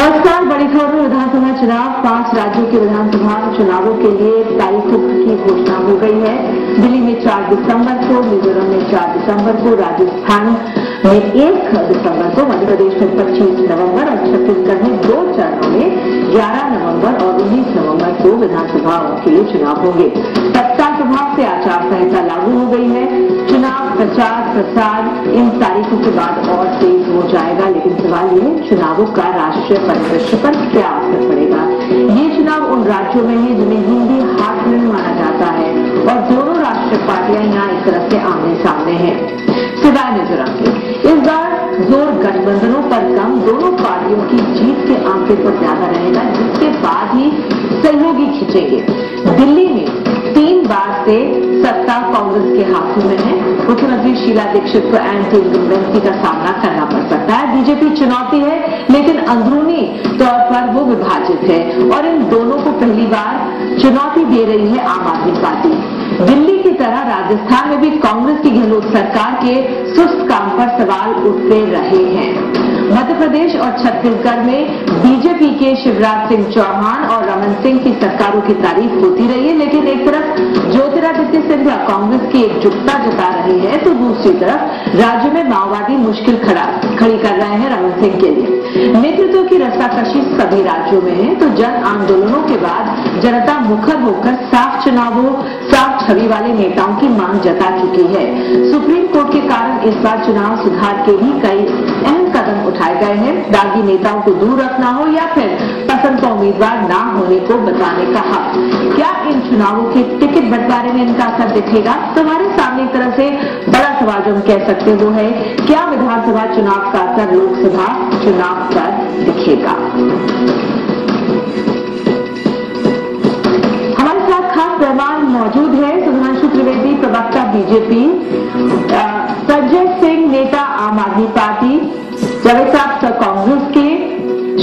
नमस्कार। बड़ी खबर में विधानसभा चुनाव 5 राज्यों के विधानसभा चुनावों के लिए तारीखों की घोषणा हो गई है। दिल्ली में 4 दिसंबर को, मिजोरम में 4 दिसंबर को, राजस्थान में 1 दिसंबर को, मध्य प्रदेश में 25 नवंबर और छत्तीसगढ़ में 2 चरणों में 11 नवंबर और 19 नवंबर को विधानसभाओं के लिए चुनाव होंगे। सत्ता स्वभाव से आचार संहिता लागू हो गई है। चुनाव प्रचार प्रसार इन तारीखों के बाद और तेज हो जाएगा, लेकिन सवाल ये चुनावों का राष्ट्रीय परिदृश्य पर क्या असर पड़ेगा। ये चुनाव उन राज्यों में है जिन्हें हिंदी हार्टलैंड माना जाता है और दोनों राष्ट्रीय पार्टियां यहाँ एक तरह से आमने सामने हैं, सिवाय मिजोरम के। इस बार जोर गठबंधनों पर कम, दोनों पार्टियों की जीत के आंकड़े पर ज्यादा रहेगा, जिसके बाद ही सहयोगी खींचेंगे। दिल्ली में 3 बार से सत्ता कांग्रेस के हाथों में है। मुख्यमंत्री शीला दीक्षित को एंटी इनकम्बेंसी का सामना करना पड़ सकता है। बीजेपी चुनौती है, लेकिन अंदरूनी तौर पर वो विभाजित है और इन दोनों को पहली बार चुनौती दे रही है आम आदमी पार्टी। दिल्ली की तरह राजस्थान में भी कांग्रेस की गहलोत सरकार के सुस्त काम पर सवाल उठते रहे हैं। मध्य प्रदेश और छत्तीसगढ़ में बीजेपी के शिवराज सिंह चौहान और रमन सिंह की सरकारों की तारीफ होती रही है, लेकिन एक तरफ ज्योतिरादित्य सिंधिया कांग्रेस की एकजुटता जता रही है, तो दूसरी तरफ राज्य में माओवादी मुश्किल खड़ी कर रहे हैं रमन सिंह के लिए। नेतृत्व की रस्साकशी सभी राज्यों में है, तो जन आंदोलनों के बाद जनता मुखर होकर साफ चुनावों, साफ छवि वाले नेताओं की मांग जता चुकी है। सुप्रीम कोर्ट के कारण इस बार चुनाव सुधार के भी कई अहम कदम उठाए गए हैं। दागी नेताओं को दूर रखना हो या फिर पसंद का उम्मीदवार ना होने को बताने का हक। क्या इन चुनावों के टिकट बंटवारे में इनका असर दिखेगा? तो हमारे सामने एक तरह से बड़ा सवाल जो हम कह सकते हैं वो है, क्या विधानसभा चुनाव का असर लोकसभा चुनाव पर दिखेगा? हमारे साथ खास मेहमान मौजूद है। सुधांशु त्रिवेदी, प्रवक्ता बीजेपी, संजय सिंह, नेता आम आदमी पार्टी, जावेद साहब कांग्रेस के,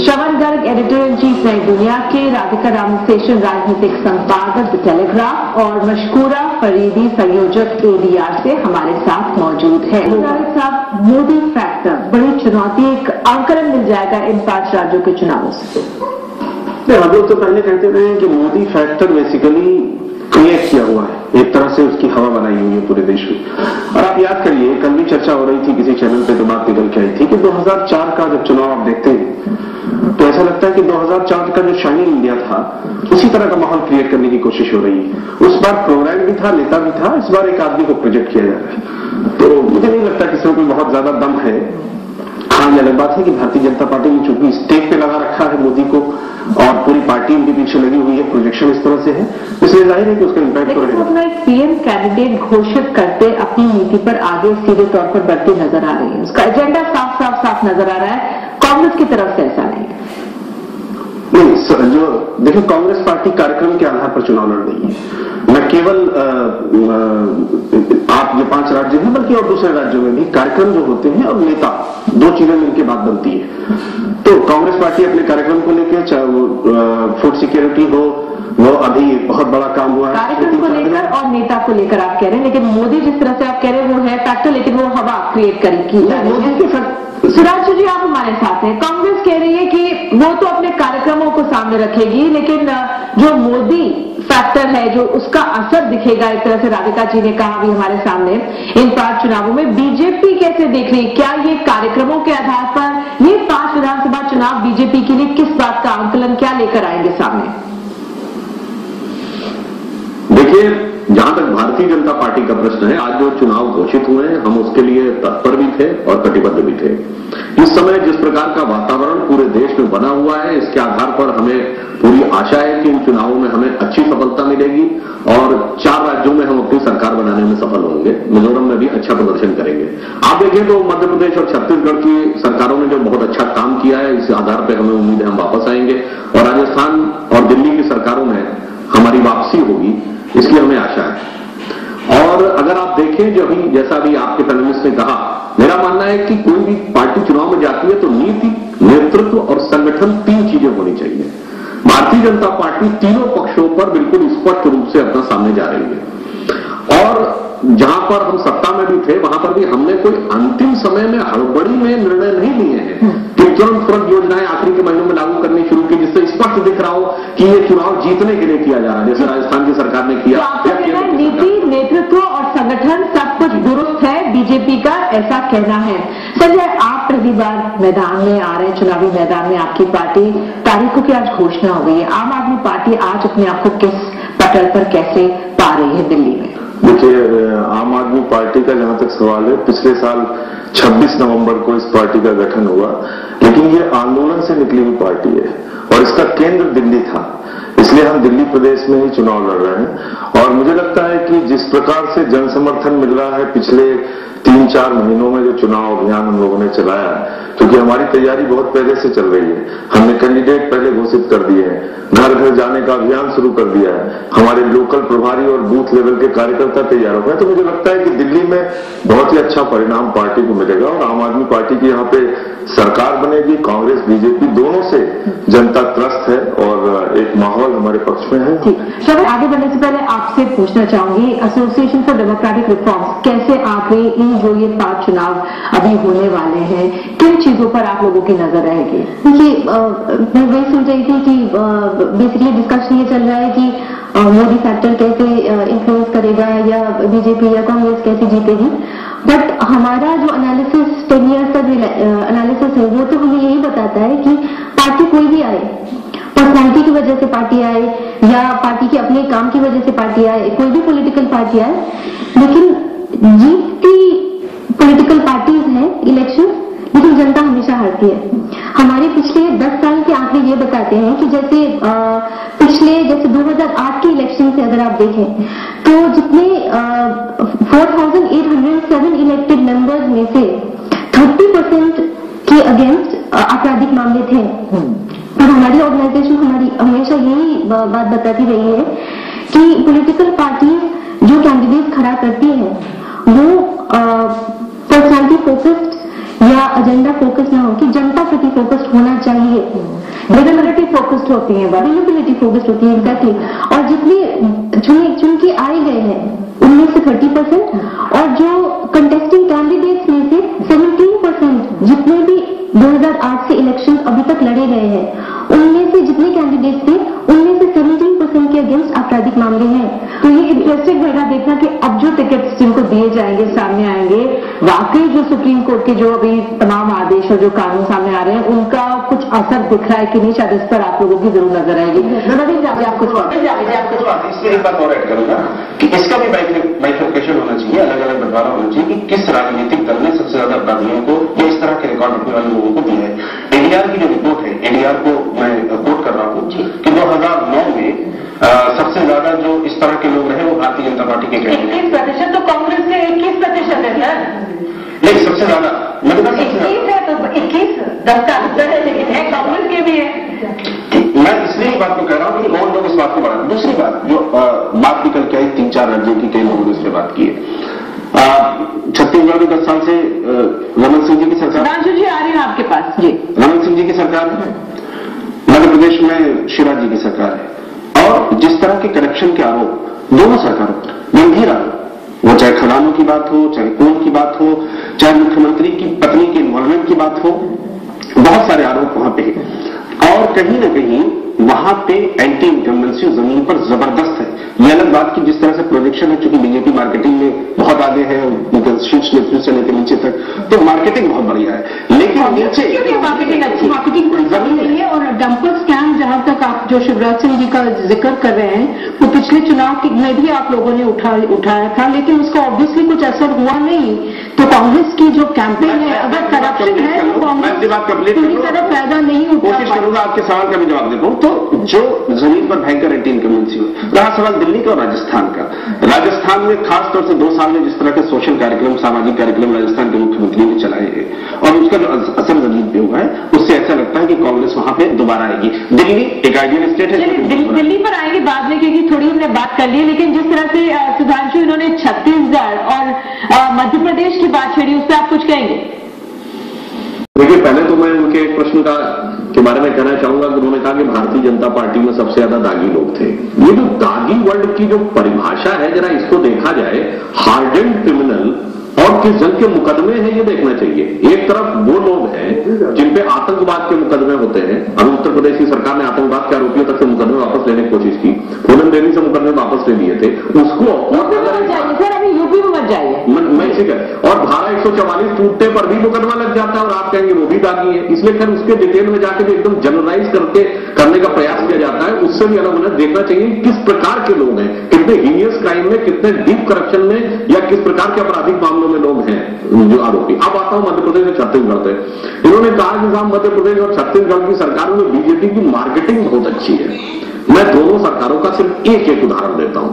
श्रवण गर्ग, एडिटर इन चीफ नई दुनिया के, राधिका रामस्टेशन, राजनीतिक संपादक द टेलीग्राफ और मशकूरा फरीदी, संयोजक एडीआर से हमारे साथ मौजूद है। जावेद साहब, मोदी फैक्टर बड़ी चुनौती, एक आंकलन मिल जाएगा इन 5 राज्यों के चुनावों से? हम लोग तो पहले कहते रहे हैं कि मोदी फैक्टर बेसिकली क्रिएट किया हुआ है, एक तरह से उसकी हवा बनाई हुई है पूरे देश में। और आप याद करिए, कल भी चर्चा हो रही थी किसी चैनल पे, तो बात निकल के आई थी कि 2004 का जब चुनाव आप देखते हैं तो ऐसा लगता है कि 2004 का जो शाइनिंग इंडिया था उसी तरह का माहौल क्रिएट करने की कोशिश हो रही है। उस बार प्रोग्राम भी था, नेता भी था, इस बार एक आदमी को प्रोजेक्ट किया जा रहा है। तो मुझे नहीं लगता कि इसमें कोई बहुत ज्यादा दम है। हाँ, ये अलग बात है कि भारतीय जनता पार्टी ने चूंकि स्टेक पे लगा रखा है मोदी को और पूरी पार्टी उनके पीछे लगी हुई है, प्रोजेक्शन इस तरह से है, इसलिए जाहिर है कि उसका इम्पैक्ट तो रहेगा। अपना एक पीएम कैंडिडेट घोषित करते अपनी नीति पर आगे सीधे तौर पर बढ़ती नजर आ रही है। उसका एजेंडा साफ नजर आ रहा है। कांग्रेस की तरफ से ऐसा नहीं। जो देखिए, कांग्रेस पार्टी कार्यक्रम के आधार पर चुनाव लड़ रही है। न केवल आप जो 5 राज्य हैं बल्कि और दूसरे राज्यों में भी कार्यक्रम जो होते हैं और नेता, 2 चीजें मिलकर बात बनती है। तो कांग्रेस पार्टी अपने कार्यक्रम को लेकर, चाहे वो फूड सिक्योरिटी हो, वो अभी बहुत बड़ा काम हुआ है कार्यक्रम को लेकर और नेता को लेकर आप कह रहे हैं, लेकिन मोदी जिस तरह से आप कह रहे हैं वो है फैक्टर, लेकिन वो हवा क्रिएट करेगी। सुधांशु जी, आप हमारे साथ हैं। कांग्रेस कह रही है कि वो तो अपने कार्यक्रमों को सामने रखेगी, लेकिन जो मोदी फैक्टर है, जो उसका असर दिखेगा, एक तरह से राधिका जी ने कहा भी हमारे सामने, इन 5 चुनावों में बीजेपी कैसे देख रही है? क्या ये कार्यक्रमों के आधार पर ये 5 विधानसभा चुनाव बीजेपी के लिए किस बात का आंकलन क्या लेकर आएंगे सामने? देखिए, जहां तक भारतीय जनता पार्टी का प्रश्न है, आज जो चुनाव घोषित हुए हैं हम उसके लिए तत्पर भी थे और कटिबद्ध भी थे। इस समय जिस प्रकार का वातावरण पूरे देश में बना हुआ है, इसके आधार पर हमें पूरी आशा है कि इन चुनावों में हमें अच्छी सफलता मिलेगी और 4 राज्यों में हम अपनी सरकार बनाने में सफल होंगे। मिजोरम में भी अच्छा प्रदर्शन करेंगे। आप देखें तो मध्य प्रदेश और छत्तीसगढ़ की सरकारों ने जो बहुत अच्छा काम किया है, इस आधार पर हमें उम्मीद है हम वापस आएंगे और राजस्थान और दिल्ली की सरकारों में हमारी वापसी होगी, इसकी हमें आशा है। और अगर आप देखें, जो अभी जैसा भी आपके पैनलिस्ट ने कहा, मेरा मानना है कि कोई भी पार्टी चुनाव में जाती है तो नीति, नेतृत्व और संगठन 3 चीजें होनी चाहिए। भारतीय जनता पार्टी तीनों पक्षों पर बिल्कुल स्पष्ट रूप से अपना सामने जा रही है और जहां पर हम सत्ता में भी थे वहां पर भी हमने कोई अंतिम समय में हड़बड़ी में निर्णय नहीं लिए हैं कि तुरंत योजनाएं आखिरी के महीनों में लागू करनी शुरू की, जिससे स्पष्ट दिख रहा हो कि ये चुनाव जीतने के लिए किया जा रहा है, जैसे राजस्थान की सरकार ने किया। नीति, नेतृत्व और संगठन सब कुछ दुरुस्त है बीजेपी का, ऐसा कहना है। संजय, आप पहली बार मैदान में आ रहे हैं, चुनावी मैदान में आपकी पार्टी, तारीखों की आज घोषणा हो गई है। आम आदमी पार्टी आज अपने आप को किस पटल पर कैसे पा रही है दिल्ली में? देखिए, आम आदमी पार्टी का जहां तक सवाल है, पिछले साल 26 नवंबर को इस पार्टी का गठन हुआ, लेकिन ये आंदोलन से निकली हुई पार्टी है और इसका केंद्र दिल्ली था, इसलिए हम दिल्ली प्रदेश में ही चुनाव लड़ रहे हैं। और मुझे लगता है कि जिस प्रकार से जन समर्थन मिल रहा है पिछले 3-4 महीनों में जो चुनाव अभियान हम लोगों ने चलाया, क्योंकि हमारी तैयारी बहुत पहले से चल रही है, हमने कैंडिडेट पहले घोषित कर दिए हैं, घर घर जाने का अभियान शुरू कर दिया है, हमारे लोकल प्रभारी और बूथ लेवल के कार्यकर्ता तैयार हो गए, तो मुझे लगता है कि दिल्ली में बहुत ही अच्छा परिणाम पार्टी को मिलेगा और आम आदमी पार्टी की यहाँ पे सरकार बनेगी। कांग्रेस बीजेपी दोनों से जनता त्रस्त है और एक माहौल हमारे पक्ष में है। चलो, आगे बढ़ने से पहले आपसे पूछना चाहूंगी, एसोसिएशन फॉर डेमोक्रेटिक रिफॉर्म्स कैसे आप जो ये 5 चुनाव अभी होने वाले हैं, किन चीजों पर आप लोगों की नजर रहेगी? देखिए, मैं वही सोच रही थी कि बेसिकली डिस्कशन ये चल रहा है कि मोदी फैक्टर कैसे इन्फ्लुएंस करेगा या बीजेपी या कांग्रेस कैसे जीतेगी, बट हमारा जो एनालिसिस 10 ईयर्स का जो एनालिसिस है वो तो हमें यही बताता है कि पार्टी कोई भी आए, पर्सनैलिटी की वजह से पार्टी आए या पार्टी के अपने काम की वजह से पार्टी आए, कोई भी पॉलिटिकल पार्टी आए, लेकिन जीतती पॉलिटिकल पार्टीज हैं इलेक्शन, लेकिन जनता हमेशा हारती है। हमारे पिछले 10 साल के आंकड़े ये बताते हैं कि जैसे 2008 के इलेक्शन से अगर आप देखें तो जितने 4807 इलेक्टेड मेंबर्स में से 30% के अगेंस्ट आपराधिक मामले थे। और हमारी ऑर्गेनाइजेशन हमेशा यही बात बताती रही है कि पॉलिटिकल पार्टीज जो कैंडिडेट खड़ा करती है वो पर्सनैलिटी फोकस्ड या एजेंडा फोकस्ड ना हो, कि जनता प्रति फोकस्ड होना चाहिए। विजिबिलिटी फोकस्ड होती है, विजिबिलिटी फोकस्ड होती है, एग्जैक्टली। और जितने चुन के आए गए हैं उनमें से 30% और जो कंटेस्टिंग कैंडिडेट्स में से 17%, जितने भी 2008 से इलेक्शन अभी तक लड़े गए हैं उनमें से जितने कैंडिडेट्स थे उनमें से 17% के अगेंस्ट आपराधिक मामले हैं। तो ये इंटरेस्टिंग रहेगा देखना कि अब जो टिकट्स जिनको दिए जाएंगे सामने आएंगे, वाकई जो सुप्रीम कोर्ट के जो अभी तमाम आदेश और जो कानून सामने आ रहे हैं उनका कुछ असर दिख रहा है कि नहीं, शायद इस पर आप लोगों की जरूर नजर आएगी। आप कुछ इसमें एक बात और ऐड करूंगा कि इसका भी बाइफर्केशन होना चाहिए, अलग अलग बंटवारा होना चाहिए कि किस राजनीतिक दल ने सबसे ज्यादा अपराधियों को या इस तरह के रिकॉर्ड रखने वाले लोगों को दिया है। एडीआर की जो रिपोर्ट है, एडीआर को मैं कोट कर रहा हूं कि 2009 में सबसे ज्यादा जो इस तरह के लोग रहे वो भारतीय जनता पार्टी के 21%, तो कांग्रेस के 21% है सर। लेकिन सबसे ज्यादा 21 है तो 21 10 का अंतर है, लेकिन है कांग्रेस के भी है। मैं इसलिए बात को कह रहा हूं कि और लोग इस बात को बढ़ा। दूसरी बात जो बात निकल के आई 3-4 राज्यों की, कई लोगों ने इस पर बात की है। छत्तीसगढ़ में 10 साल से रमन सिंह जी की सरकार, राजू जी आ रही है आपके पास जी, रमन सिंह जी की सरकार है, मध्य प्रदेश में शिवराज जी की सरकार है, और जिस तरह के करप्शन के आरोप दोनों सरकारों पर गंभीर आरोप, वो चाहे खदानों की बात हो, चाहे कोर्ट की बात हो, चाहे मुख्यमंत्री की पत्नी के इन्वॉल्वमेंट की बात हो, बहुत सारे आरोप वहां पे हैं। और कहीं ना कहीं वहां पे एंटी इनकम्बेंसी जमीन पर जबरदस्त है। ये अलग बात की जिस तरह से प्रोजेक्शन है, चूंकि बीजेपी मार्केटिंग में बहुत आगे है, शीर्ष नेतृत्व से लेकर नीचे तक, तो मार्केटिंग बहुत बढ़िया है। लेकिन नीचे मार्केटिंग अच्छी, मार्केटिंग जमीन नहीं है। और डंपर स्कैम जहां तक आप जो शिवराज सिंह जी का जिक्र कर रहे हैं, वो पिछले चुनाव में भी आप लोगों ने उठाया था, लेकिन उसका ऑब्वियसली कुछ असर हुआ नहीं। तो कांग्रेस की जो कैंपेन है, अगर करप्शन है तो कांग्रेस पूरी तरह फायदा नहीं उठा। कोशिश करूंगा आपके सवाल का भी जवाब दे पाऊं। तो जो जमीन पर भयंकर एंटी इनकम्बेंसी हुई, रहा सवाल दिल्ली का और राजस्थान का। राजस्थान में खासतौर से 2 साल में जिस तरह के सोशल कार्यक्रम, सामाजिक कार्यक्रम राजस्थान के मुख्यमंत्री ने चलाए हैं और उसका जो असर जमीन पे हुआ है, उससे ऐसा लगता है कि कांग्रेस वहां पे दोबारा आएगी। दिल्ली एक आइडियल स्टेट है, दिल्ली पर आएगी बाद में, क्योंकि थोड़ी हमने बात कर ली। लेकिन जिस तरह से सुधांशु इन्होंने छत्तीसगढ़ और मध्य प्रदेश की बात छेड़ी, उससे आप कुछ कहेंगे? देखिए, पहले तो मैं उनके एक प्रश्न के बारे में कहना चाहूंगा कि उन्होंने कहा कि भारतीय जनता पार्टी में सबसे ज्यादा दागी लोग थे। ये जो दागी वर्ड की जो परिभाषा है, जरा इसको देखा जाए, हार्डेड किस जंग के मुकदमे हैं ये देखना चाहिए। एक तरफ वो लोग हैं जिन पे आतंकवाद के मुकदमे होते हैं। अभी उत्तर प्रदेश की सरकार ने आतंकवाद के आरोपियों तक से मुकदमे वापस लेने की कोशिश की, पूनम देवी से मुकदमे वापस ले लिए थे उसको। सर अभी यूपी में मत जाइए, मैं इसी कर और धारा 144 टूटने पर भी मुकदमा लग जाता है और आप कहेंगे वो भी दागी है। इसलिए खैर उसके डिटेल में जाकर भी एकदम जनरलाइज करने का प्रयास किया जाता है। उससे भी अलग अलग देखना चाहिए किस प्रकार के लोग हैं, कितने हीनियस क्राइम में, कितने डीप करप्शन में या किस प्रकार के आपराधिक मामलों में लोग हैं जो आरोपी। अब आता हूं मध्य प्रदेश और छत्तीसगढ़ पे। इन्होंने कहा कि साहब मध्य प्रदेश और छत्तीसगढ़ की सरकारों में बीजेपी की मार्केटिंग बहुत अच्छी है। मैं दोनों सरकारों का सिर्फ एक उदाहरण देता हूं।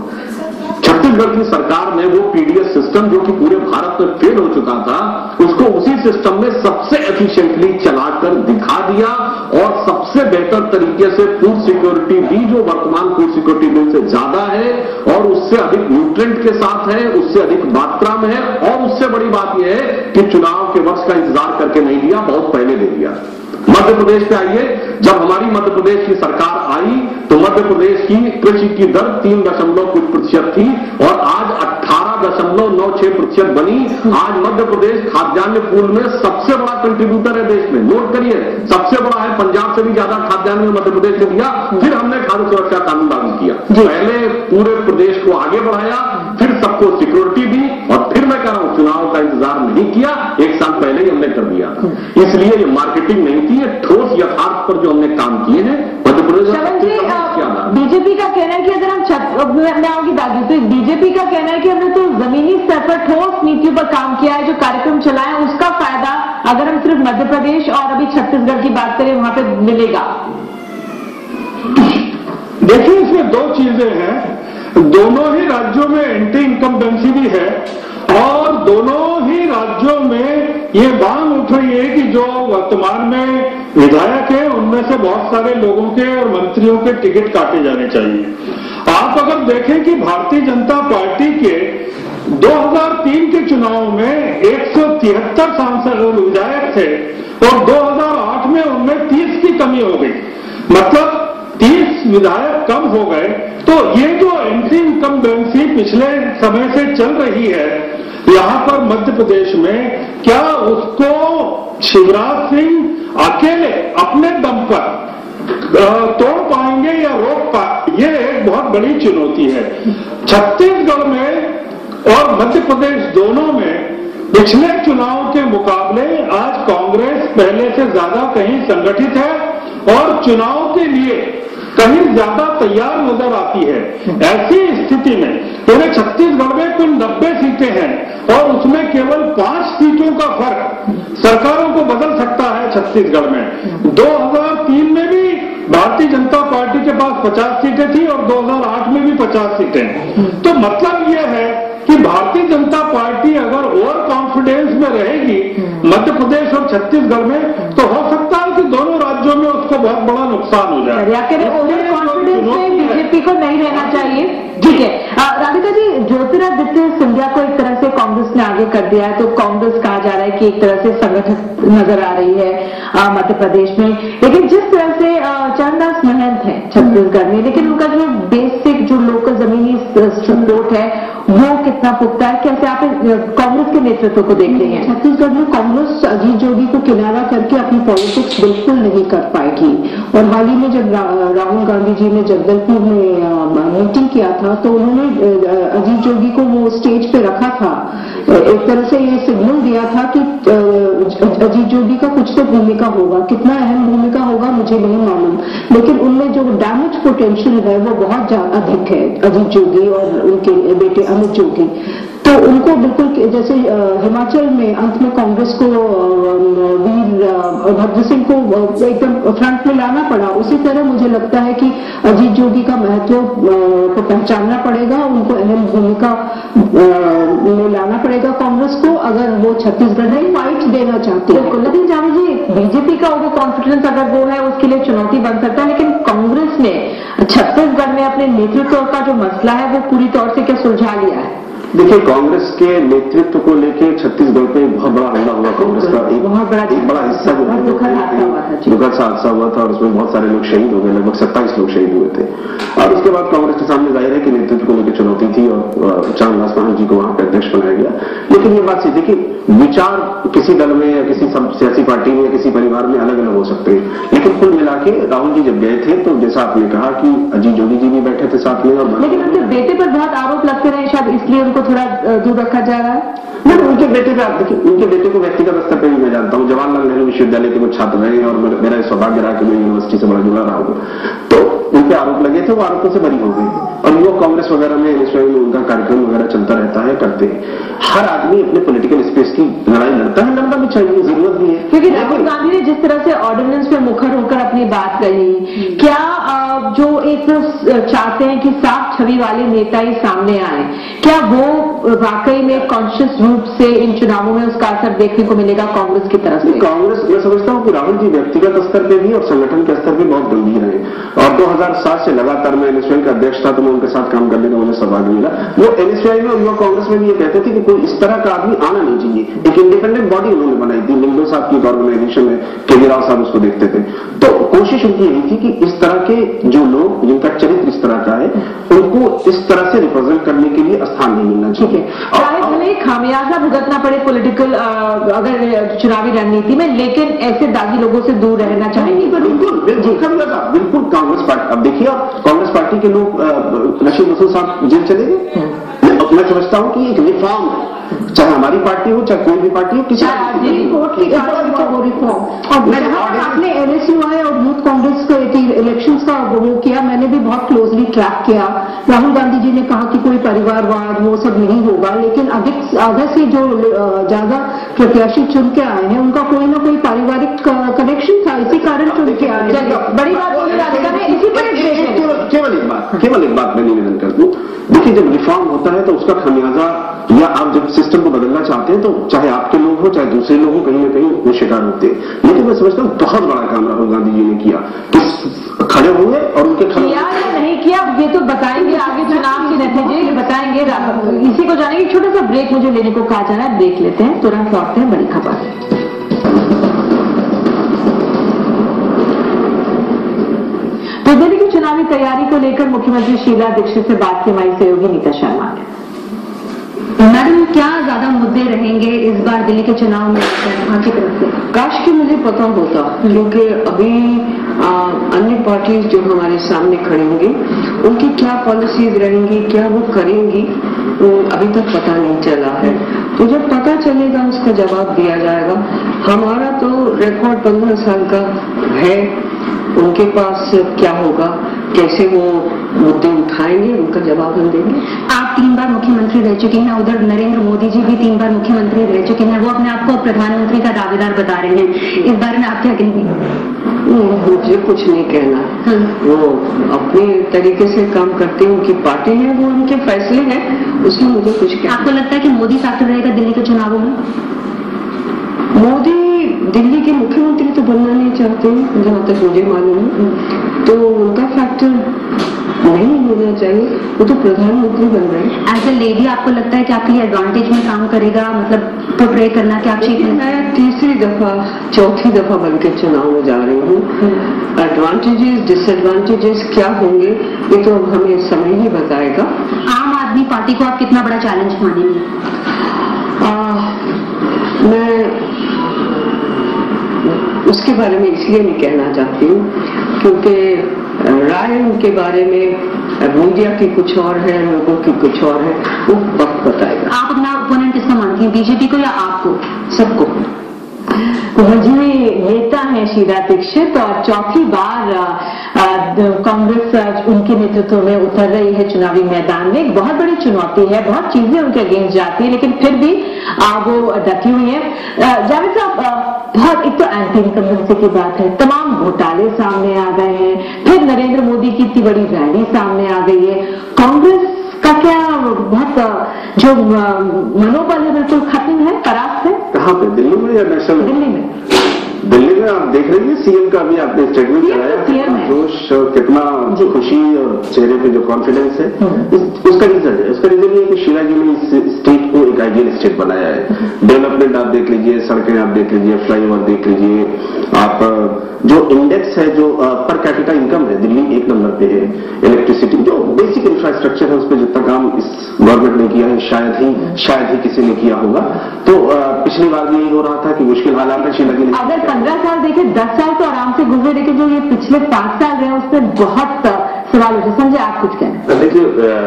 छत्तीसगढ़ की सरकार ने वो पीडीएस सिस्टम जो कि पूरे भारत में फेल हो चुका था, उसको उसी सिस्टम में सबसे एफिशिएंटली चलाकर दिखा दिया और सबसे बेहतर तरीके से फूड सिक्योरिटी दी, जो वर्तमान फूड सिक्योरिटी बिल से ज्यादा है और उससे अधिक न्यूट्रेंट के साथ है, उससे अधिक मात्रा में है। और उससे बड़ी बात यह है कि चुनाव के वर्ष का इंतजार करके नहीं दिया, बहुत पहले दे दिया। मध्य प्रदेश पे आइए, जब हमारी मध्य प्रदेश की सरकार आई तो मध्य प्रदेश की कृषि की दर 3% थी और आज 18.96% बनी। आज मध्य प्रदेश खाद्यान्न पूल में सबसे बड़ा कंट्रीब्यूटर है देश में। नोट करिए, सबसे बड़ा है, पंजाब से भी ज्यादा खाद्यान्न में मध्य प्रदेश ने दिया। फिर हमने खाद्य सुरक्षा कानून लागू किया, पहले पूरे प्रदेश को आगे बढ़ाया, फिर सबको सिक्योरिटी दी और फिर मैं कह रहा हूं चुनाव का इंतजार नहीं किया, 1 साल पहले ही हमने कर दिया। इसलिए ये मार्केटिंग नहीं थी, ये ठोस यथार्थ पर जो हमने काम किए हैं मध्य प्रदेश। बीजेपी का कहना है कि अगर हम मैं आऊंगी दादी, तो बीजेपी का कहना है कि हमने तो जमीनी स्तर पर ठोस नीतियों पर काम किया है, जो कार्यक्रम चलाए उसका फायदा अगर हम सिर्फ मध्य प्रदेश और अभी छत्तीसगढ़ की बात करें वहां पे मिलेगा। देखिए इसमें दो चीजें हैं, दोनों ही राज्यों में एंटी इनकम्बेंसी भी है और दोनों ही राज्यों में ये मांग उठ रही है कि जो वर्तमान में विधायक है उनमें से बहुत सारे लोगों के और मंत्रियों के टिकट काटे जाने चाहिए। आप अगर देखें कि भारतीय जनता पार्टी के 2003 के चुनाव में 173 सांसद विधायक थे और 2008 में उनमें 30 की कमी हो गई, मतलब 30 विधायक कम हो गए। तो ये जो एंटी इनकम्बेंसी पिछले समय से चल रही है यहां पर मध्य प्रदेश में, क्या उसको शिवराज सिंह अकेले अपने दम पर तोड़ पाएंगे या रोक पाएंगे, ये एक बहुत बड़ी चुनौती है। छत्तीसगढ़ में और मध्य प्रदेश दोनों में पिछले चुनाव के मुकाबले आज कांग्रेस पहले से ज्यादा कहीं संगठित है और चुनाव के लिए कहीं ज्यादा तैयार नजर आती है। ऐसी स्थिति में पूरे छत्तीसगढ़ में कुल 90 सीटें हैं और उसमें केवल 5 सीटों का फर्क सरकारों को बदल सकता है छत्तीसगढ़ में। 2003 में भी भारतीय जनता पार्टी के पास 50 सीटें थी और 2008 में भी 50 सीटें। तो मतलब यह है कि भारतीय जनता पार्टी अगर ओवर कॉन्फिडेंस में रहेगी मध्य प्रदेश और छत्तीसगढ़ में तो हो सकता है कि दोनों राज्यों में उसको बहुत बड़ा नुकसान हो जाए। ओवर कॉन्फिडेंस में बीजेपी को नहीं रहना चाहिए। ठीक है राधिका जी, ज्योतिरादित्य सिंधिया को एक तरह से कांग्रेस ने आगे कर दिया है, तो कांग्रेस कहा जा रहा है कि एक तरह से संगठित नजर आ रही है मध्य प्रदेश में। लेकिन जिस तरह से चरणदास महंत है छत्तीसगढ़ में, लेकिन उनका जो बेसिक जो लोकल जमीनी सपोर्ट है वो कितना पुख्ता है, कैसे आप कांग्रेस के नेतृत्व को देख रही हैं? छत्तीसगढ़ में कांग्रेस अजीत जोगी को किनारा करके अपनी पॉलिटिक्स बिल्कुल नहीं कर पाएगी। और हाल ही में जब राहुल गांधी जी ने जगदलपुर में मीटिंग किया था तो उन्होंने अजीत जोगी को वो स्टेज पे रखा था, एक तरह से ये सिग्नल दिया था कि अजीत जोगी का कुछ तो भूमिका होगा, कितना अहम भूमिका होगा मुझे नहीं मालूम, लेकिन उनमें जो डैमेज पोटेंशियल है वो बहुत अधिक है अजीत जोगी और उनके बेटे अमित जोगी। तो उनको बिल्कुल जैसे हिमाचल में अंत में कांग्रेस को वीर भद्र सिंह को एकदम फ्रंट में लाना पड़ा, उसी तरह मुझे लगता है कि अजीत जोगी का महत्व को पहचानना पड़ेगा, उनको अहम भूमिका में लाना पड़ेगा कांग्रेस को अगर वो छत्तीसगढ़ में फाइट देना चाहती है। लेकिन जानी जी, बीजेपी का ओवर कॉन्फिडेंस अगर वो है उसके लिए चुनौती बन सकता है, लेकिन कांग्रेस ने छत्तीसगढ़ में अपने नेतृत्व का जो मसला है वो पूरी तौर से क्या सुलझा लिया है? देखिए, कांग्रेस के नेतृत्व को लेके छत्तीसगढ़ पे बहुत बड़ा हमला हुआ। कांग्रेस का एक बड़ा हिस्सा जो है दुखद सा हादसा हुआ था और उसमें बहुत सारे लोग शहीद हो गए, लगभग 27 लोग शहीद हुए थे। और उसके बाद कांग्रेस के सामने जाहिर है कि नेतृत्व को लेकर चुनौती थी और चांदलाल पासवान जी को वहां पे अध्यक्ष बनाया गया। लेकिन ये बात सीधी कि विचार किसी दल में या किसी सियासी पार्टी में या किसी परिवार में अलग अलग हो सकते हैं, लेकिन कुल मिला के राहुल जी जब गए थे तो जैसा आपने कहा कि अजीत जोगी जी भी बैठे थे साथ में। और लेकिन उनके बेटे पर बहुत आरोप लगते रहे, शायद इसलिए उनको थोड़ा दूर रखा जा रहा है। नहीं, उनके बेटे पे आप देखिए, उनके बेटे को व्यक्तिगत स्तर पर भी मैं जानता हूँ। जवाहरलाल नेहरू विश्वविद्यालय के वो छात्र रहे और मेरा सौभाग्य रहा कि मैं यूनिवर्सिटी से बड़ा जुड़ा रहा हूँ। तो उन पे आरोप लगे थे, वो आरोपों से बरी हो गई और युवक कांग्रेस वगैरह में उनका कार्यक्रम वगैरह चलता रहता है, करते हैं। हर आदमी अपने पॉलिटिकल स्पेस की लड़ाई लड़ता है, लड़ना भी चाहिए, जरूरत भी है। क्योंकि राहुल गांधी ने जिस तरह से ऑर्डिनेंस पे मुखर होकर अपनी बात कही, क्या जो एक चाहते हैं कि साफ छवि वाले नेता ही सामने आए, क्या वो वाकई में कॉन्शियस रूप से इन चुनावों में उसका असर देखने को मिलेगा कांग्रेस की तरफ से? कांग्रेस, मैं समझता हूँ कि राहुल जी व्यक्तिगत स्तर पे भी और संगठन के स्तर पे बहुत गंभीर है और 2007 से लगातार मैं एनएसयूआई का अध्यक्ष था तो मैं उनके साथ काम करने का मुझे सौभाग्य मिला। वो एनएसयूआई में और युवा कांग्रेस में भी ये कहते थे कि कोई इस तरह का आदमी आना नहीं चाहिए। एक इंडिपेंडेंट बॉडी उन्होंने बनाई थी, लिंगो साहब की ऑर्गेनाइजेशन है, केवी राव साहब उसको देखते थे। तो कोशिश उनकी यही थी कि इस तरह के जो लोग जिनका चरित्र इस तरह का है उनको इस तरह से रिप्रेजेंट करने के लिए स्थान नहीं मिलना चाहिए। चाहे भले खामियाजा भुगतना पड़े पॉलिटिकल अगर चुनावी रणनीति में, लेकिन ऐसे दागी लोगों से दूर रहना चाहेंगे। बिल्कुल कांग्रेस पार्टी, अब देखिए कांग्रेस पार्टी के लोग रशीद मसूद साहब जेल चले गए। मैं समझता हूँ कि एक रिफॉर्म है, चाहे हमारी पार्टी हो चाहे कोई भी पार्टी हो, किसी आपने एनएसयूआई और यूथ कांग्रेस को इलेक्शंस का वो किया, मैंने भी बहुत क्लोजली ट्रैक किया। राहुल गांधी जी ने कहा कि कोई परिवारवाद वो सब नहीं होगा, लेकिन आगे से जो ज्यादा प्रत्याशी चुन के आए हैं उनका कोई ना कोई पारिवारिक कनेक्शन था, इसी कारण चुन के आए हैं। बड़ी बात केवल एक बात मैं निवेदन कर दूं, देखिए जब रिफॉर्म होता है तो उसका खामियाजा या आप जब सिस्टम को बदलना चाहते हैं तो चाहे आपके लोग हो चाहे दूसरे लोग हो, कहीं ना कहीं वो शिकार होते हैं। लेकिन मैं समझता हूँ बहुत बड़ा काम राहुल गांधी जी ने किया कि खड़े हुए और उनके किया या नहीं किया ये तो बताएंगे आगे चुनाव के नतीजे बताएंगे, इसी को जानेंगे। छोटा सा ब्रेक मुझे लेने को कहा जा रहा है, ब्रेक लेते हैं, तुरंत लौटते हैं बड़ी खबर। तो दिल्ली की चुनावी तैयारी को लेकर मुख्यमंत्री शीला दीक्षित से बात की हमारी सहयोगी नीता शर्मा ने। मैडम, क्या ज्यादा मुद्दे रहेंगे इस बार दिल्ली के चुनाव में आपकी तरफ से? काश कि मुझे पता होता, क्योंकि अभी अन्य पार्टी जो हमारे सामने खड़ी होंगी उनकी क्या पॉलिसीज रहेंगी, क्या वो करेंगी, अभी तक पता नहीं चला है। तो जब पता चलेगा उसका जवाब दिया जाएगा। हमारा तो रिकॉर्ड 15 साल का है, उनके पास क्या होगा, कैसे वो मुद्दे उठाएंगे, उनका जवाब हम देंगे। आप 3 बार मुख्यमंत्री रह चुके हैं, उधर नरेंद्र मोदी जी भी 3 बार मुख्यमंत्री रह चुके हैं, वो अपने आप को प्रधानमंत्री का दावेदार बता रहे हैं, इस बारे में आप क्या कहेंगे? मुझे कुछ नहीं कहना, वो अपने तरीके से काम करते हैं, उनकी पार्टी है, वो उनके फैसले हैं, उसमें मुझे कुछ कहना। आपको लगता है कि मोदी फैक्टर रहेगा दिल्ली के चुनावों में? मोदी दिल्ली के मुख्यमंत्री तो बनना नहीं चाहते, जहाँ तक मुझे मालूम है, तो उनका फैक्टर नहीं होना चाहिए, वो तो प्रधानमंत्री बन रहे हैं। एज ए लेडी आपको लगता है कि आपके लिए एडवांटेज में काम करेगा, मतलब प्रिपेयर करना कि आप मैं तीसरी दफा चौथी दफा बनकर चुनाव में जा रही हूँ। एडवांटेजेस डिसएडवांटेजेस क्या होंगे ये तो अब हमें समय ही बताएगा। आम आदमी पार्टी को आप कितना बड़ा चैलेंज मानेंगे? मैं उसके बारे में इसलिए नहीं कहना चाहती हूँ क्योंकि राय उनके बारे में मीडिया की कुछ और है, लोगों की कुछ और है, वो वक्त बताएगा। आप अपना ओपोनेंट किसको मानती हैं, बीजेपी को या आपको? सबको। वही नेता है शीला दीक्षित और चौथी बार कांग्रेस उनके नेतृत्व में उतर रही है चुनावी मैदान में। बहुत बड़ी चुनौती है, बहुत चीजें उनके अगेंस्ट जाती है, लेकिन फिर भी वो डटी हुई है। जावेद साहब, बहुत एक तो एंटी इनकम्बेंसी की बात है, तमाम घोटाले सामने आ गए हैं, फिर नरेंद्र मोदी की इतनी बड़ी रैली सामने आ गई है। कांग्रेस का क्या बहुत जो मनोबल है बिल्कुल खत्म है, परास्त है? कहाँ पे, दिल्ली में या नेशनल? दिल्ली में। दिल्ली में आप देख रही हैं सीएम का, अभी आपने स्टेटमेंट चलाया, जोश और कितना खुशी और चेहरे पे जो कॉन्फिडेंस है, उसका रीजन है। उसका रीजन ये है कि शीला जी ने इस स्टेट को एक आइडियल स्टेट बनाया है। डेवलपमेंट आप देख लीजिए, सड़कें आप देख लीजिए, फ्लाईओवर देख लीजिए, आप जो इंडेक्स है, जो पर कैपिटा इनकम है, दिल्ली 1 नंबर पे है। इलेक्ट्रिसिटी, जो बेसिक इंफ्रास्ट्रक्चर है, उस पर जितना काम इस गवर्नमेंट ने किया है शायद ही किसी ने किया होगा। तो पिछली बार भी यही हो रहा था कि मुश्किल हालात में शीला जी ने, अगर 15 साल देखे, 10 साल तो आराम से गुजरे, लेकिन जो ये पिछले 5 साल रहे उससे बहुत सवाल उठे। संजय, आप कुछ कहें? देखिए,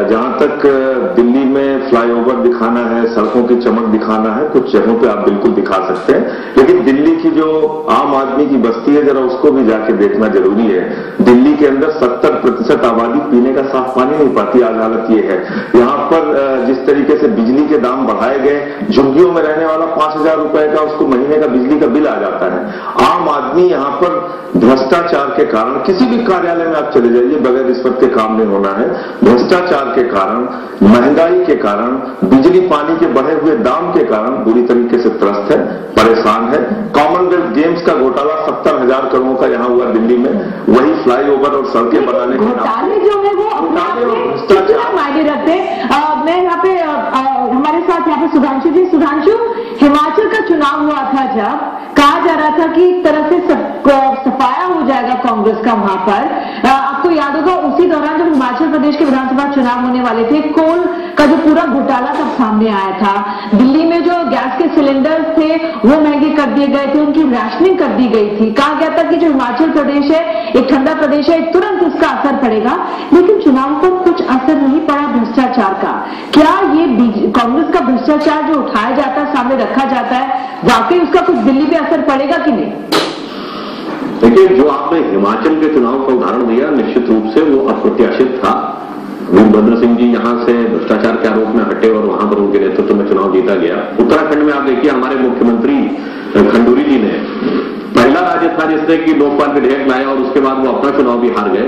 जहां तक दिल्ली में फ्लाईओवर दिखाना है, सड़कों की चमक दिखाना है, कुछ जगहों पे आप बिल्कुल दिखा सकते हैं, लेकिन दिल्ली की जो आम आदमी की बस्ती है, जरा उसको भी जाके देखना जरूरी है। दिल्ली के अंदर 70% आबादी पीने का साफ पानी नहीं पाती। आज हालत ये है, यहाँ पर जिस तरीके से बिजली के दाम बढ़ाए गए, झुग्गियों में रहने वाला 5,000 रुपए का उसको महीने का बिजली का बिल आ जाता है। आम आदमी यहाँ पर भ्रष्टाचार के कारण, किसी भी कार्यालय में आप चले जाइए, बगैर रिश्वत के काम नहीं होना है। भ्रष्टाचार के कारण, महंगाई के कारण, बिजली पानी के बढ़े हुए दाम के कारण बुरी तरीके से त्रस्त है, परेशान है। कॉमनवेल्थ गेम्स का घोटाला 70,000 करोड़ का यहाँ हुआ दिल्ली में, वही फ्लाईओवर और सड़कें बनाने के घोटाले जो है वो अपने भ्रष्टाचार मायने रखते। मैं यहाँ पे हमारे साथ यहाँ पे सुधांशु जी। सुधांशु, हिमाचल का चुनाव हुआ था, जब कहा जा रहा था कि एक तरह से सफाया हो जाएगा कांग्रेस का वहां पर, आपको याद होगा उसी दौरान जब हिमाचल प्रदेश के विधानसभा चुनाव होने वाले थे, कोल का जो पूरा घोटाला तब सामने आया था। दिल्ली में जो गैस के सिलेंडर थे वो महंगे कर दिए गए थे, उनकी राशनिंग कर दी गई थी। कहा गया था कि जो हिमाचल प्रदेश है एक ठंडा प्रदेश है, तुरंत उसका असर पड़ेगा, लेकिन चुनाव पर कुछ असर नहीं पड़ा भ्रष्टाचार का। क्या ये कांग्रेस का भ्रष्टाचार जो उठाया जाता है, सामने रखा जाता है, वाकई उसका कुछ दिल्ली पे असर पड़ेगा कि नहीं? देखिए, जो आपने हिमाचल के चुनाव का उदाहरण दिया, निश्चित रूप से वो अप्रत्याशित था। वीरभद्र सिंह जी यहां से भ्रष्टाचार के आरोप में हटे और वहां पर उनके नेतृत्व में चुनाव जीता गया। उत्तराखंड में आप देखिए, हमारे मुख्यमंत्री खंडूरी जी ने पहला राज्य था जिसने कि लोकपाल विधेयक लाया और उसके बाद वो अपना चुनाव भी हार गए।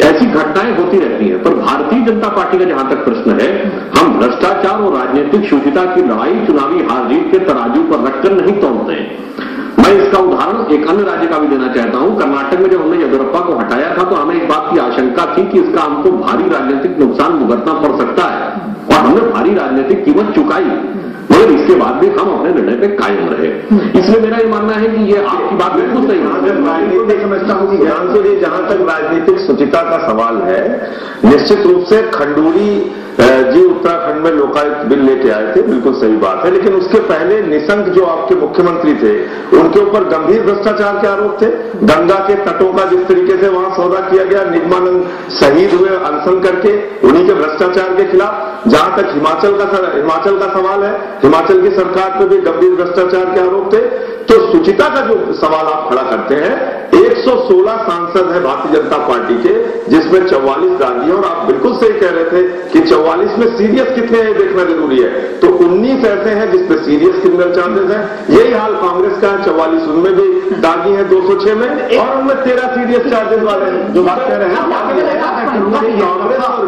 ऐसी घटनाएं होती रहती हैं, पर भारतीय जनता पार्टी का जहां तक प्रश्न है, हम भ्रष्टाचार और राजनीतिक शुचिता की लड़ाई चुनावी हार जीत के तराजू पर रखकर नहीं तोड़ते हैं। मैं इसका उदाहरण एक अन्य राज्य का भी देना चाहता हूं। कर्नाटक में जब हमने येदियुरप्पा को हटाया था, तो हमें एक बात की आशंका थी कि इसका हमको भारी राजनीतिक नुकसान भुगतना पड़ सकता है, और हमने भारी राजनीतिक कीमत चुकाई, मगर इसके बाद भी हम अपने निर्णय पे कायम रहे। इसलिए मेरा ये मानना है कि ये आपकी बात बिल्कुल सही है। राजनीतिक समझता हूं कि ध्यान से जहां तक राजनीतिक शुचिता का सवाल है, निश्चित रूप से खंडूरी जी उत्तराखंड में लोकायुक्त बिल लेके आए थे, बिल्कुल सही बात है, लेकिन उसके पहले निशंक जो आपके मुख्यमंत्री थे, उनके ऊपर गंभीर भ्रष्टाचार के आरोप थे। गंगा के तटों का जिस तरीके से वहां सौदा किया गया, निर्मानंद शहीद हुए अनशन करके, उन्हीं के भ्रष्टाचार के खिलाफ। जहां तक हिमाचल का सवाल है, हिमाचल की सरकार पर भी गंभीर भ्रष्टाचार के आरोप थे। तो शुचिता का जो सवाल आप खड़ा करते हैं, 116 सांसद है भारतीय जनता पार्टी के, जिसमें 44 दागी, और आप बिल्कुल सही कह रहे थे कि 44 में सीरियस कितने हैं देखना जरूरी है। तो 19 ऐसे हैं जिसमें सीरियस क्रिमिनल चार्जेस हैं। यही हाल कांग्रेस का है, 44 उनमें भी दागी है 206 में, और उनमें 13 सीरियस चार्जेस वाले हैं। जो बात कह रहे हैं कांग्रेस और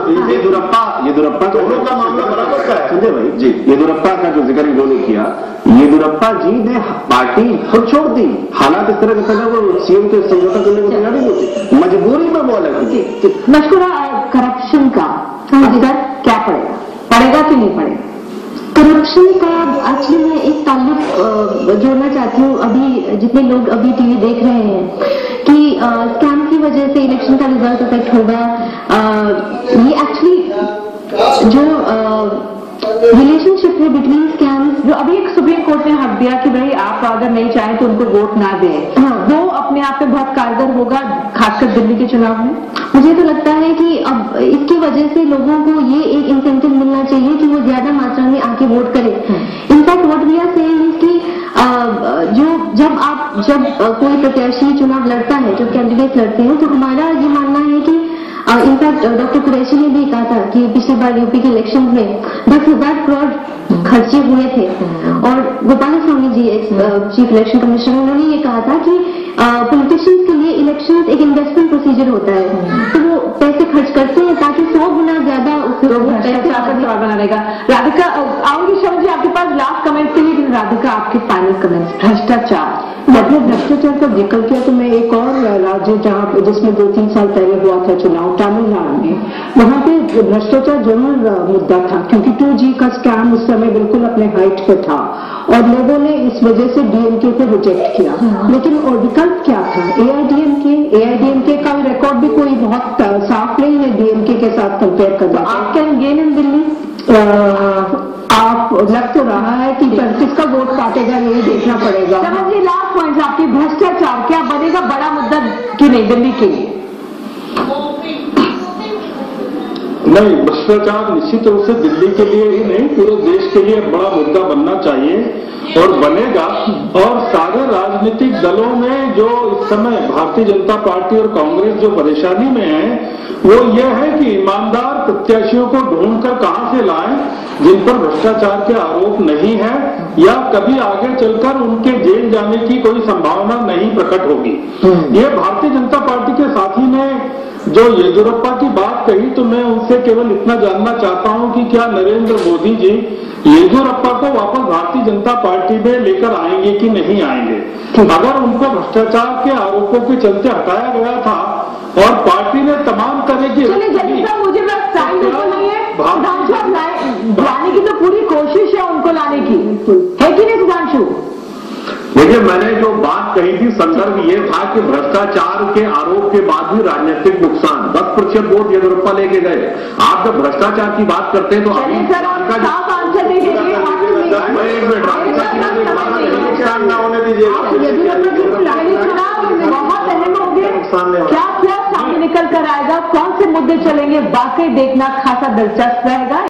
येदियुरप्पा दोनों का मामला बराबर का है। संजय भाई जी, येदियुरप्पा का जो जिक्र इन्होंने किया, येदियुरप्पा जी ने पार्टी खुद छोड़ दी। हालात इस तरह के थे, वो सीएम के समझौता करने को तैयार नहीं होती, मजबूरी में वो अलग थी। मशकुरा, करप्शन का असर क्या पड़ेगा कि नहीं पड़ेगा? करप्शन का एक्चुअली मैं एक ताल्लुक जोड़ना चाहती हूँ। अभी जितने लोग अभी टीवी देख रहे हैं कि स्कैम की वजह से इलेक्शन का रिजल्ट अफेक्ट होगा, ये एक्चुअली जो रिलेशनशिप है बिटवीन स्कैम्स, जो अभी एक सुप्रीम कोर्ट ने हक दिया कि भाई आप अगर नहीं चाहें तो उनको वोट ना दें, वो अपने आप में बहुत कारगर होगा, खासकर दिल्ली के चुनाव में। मुझे तो लगता है कि अब इसकी वजह से लोगों को ये एक इंसेंटिव मिलना चाहिए कि वो ज्यादा मात्रा में आके वोट करें। In fact what we are saying is कि जब कोई प्रत्याशी चुनाव लड़ता है, जब कैंडिडेट लड़ते हैं, तो हमारा ये मानना है कि इनफैक्ट डॉक्टर कुरैशी ने भी कहा था कि पिछली बार यूपी के इलेक्शन में 10,000 करोड़ खर्चे हुए थे, और Gopal Swami ji chief election commissioner, उन्होंने ये कहा था कि पॉलिटिशियंस के लिए इलेक्शन एक इन्वेस्टमेंट प्रोसीजर होता है, तो वो पैसे खर्च करते हैं ताकि 100 गुना ज्यादा बनाएगा। राधिका, आओगे शर्मा जी आपके पास लास्ट कमेंट के लिए। राधिका, आपके फाइनल कमेंट्स। भ्रष्टाचार आपने भ्रष्टाचार का जिक्र किया तो मैं एक और राज्य जहाँ जिसमें 2-3 साल पहले हुआ था चुनाव, तमिलनाडु में, वहाँ पे भ्रष्टाचार जरूर मुद्दा था क्योंकि 2G का स्कैम उस समय बिल्कुल अपने हाइट पे था और लोगों ने इस वजह से डीएमके को रिजेक्ट किया। लेकिन और विकल्प क्या था? एआईडीएमके का रिकॉर्ड भी कोई बहुत साफ नहीं है डीएमके के साथ कंपेयर करना। आप कैन गेन इन दिल्ली? आप लग तो रहा है कि किसका वोट काटेगा यही देखना पड़ेगा। समझिए लास्ट पॉइंट आपकी, भ्रष्टाचार क्या बनेगा बड़ा मुद्दा कि नहीं दिल्ली के लिए? नहीं, भ्रष्टाचार निश्चित रूप से दिल्ली के लिए ही नहीं पूरे देश के लिए बड़ा मुद्दा बनना चाहिए और बनेगा। और सारे राजनीतिक दलों में जो इस समय भारतीय जनता पार्टी और कांग्रेस जो परेशानी में है वो ये है कि ईमानदार प्रत्याशियों को ढूंढकर कहां से लाएं जिन पर भ्रष्टाचार के आरोप नहीं है या कभी आगे चलकर उनके जेल जाने की कोई संभावना नहीं प्रकट होगी। ये भारतीय जनता पार्टी के साथी ने जो येदियुरप्पा की बात कही तो मैं उनसे केवल इतना जानना चाहता हूं कि क्या नरेंद्र मोदी जी येदियुरप्पा को वापस भारतीय जनता पार्टी में लेकर आएंगे कि नहीं आएंगे? अगर उनको भ्रष्टाचार के आरोपों के चलते हटाया गया था और पार्टी ने तमाम तरह की मुझे बस टाइम नहीं है, सुधांशु लाने की तो पूरी कोशिश है उनको लाने की, है कि नहीं सुधांशु? देखिए, मैंने जो बात कही थी संदर्भ ये था कि भ्रष्टाचार के आरोप के बाद भी राजनीतिक नुकसान 10% वोट येदियुरप्पा लेके गए। आप जब भ्रष्टाचार की बात करते हैं तो अभी होने दीजिए, बहुत अहम हो गए, क्या क्या सामने निकल कर आएगा, कौन से मुद्दे चलेंगे, वाकई देखना खासा दिलचस्प रहेगा।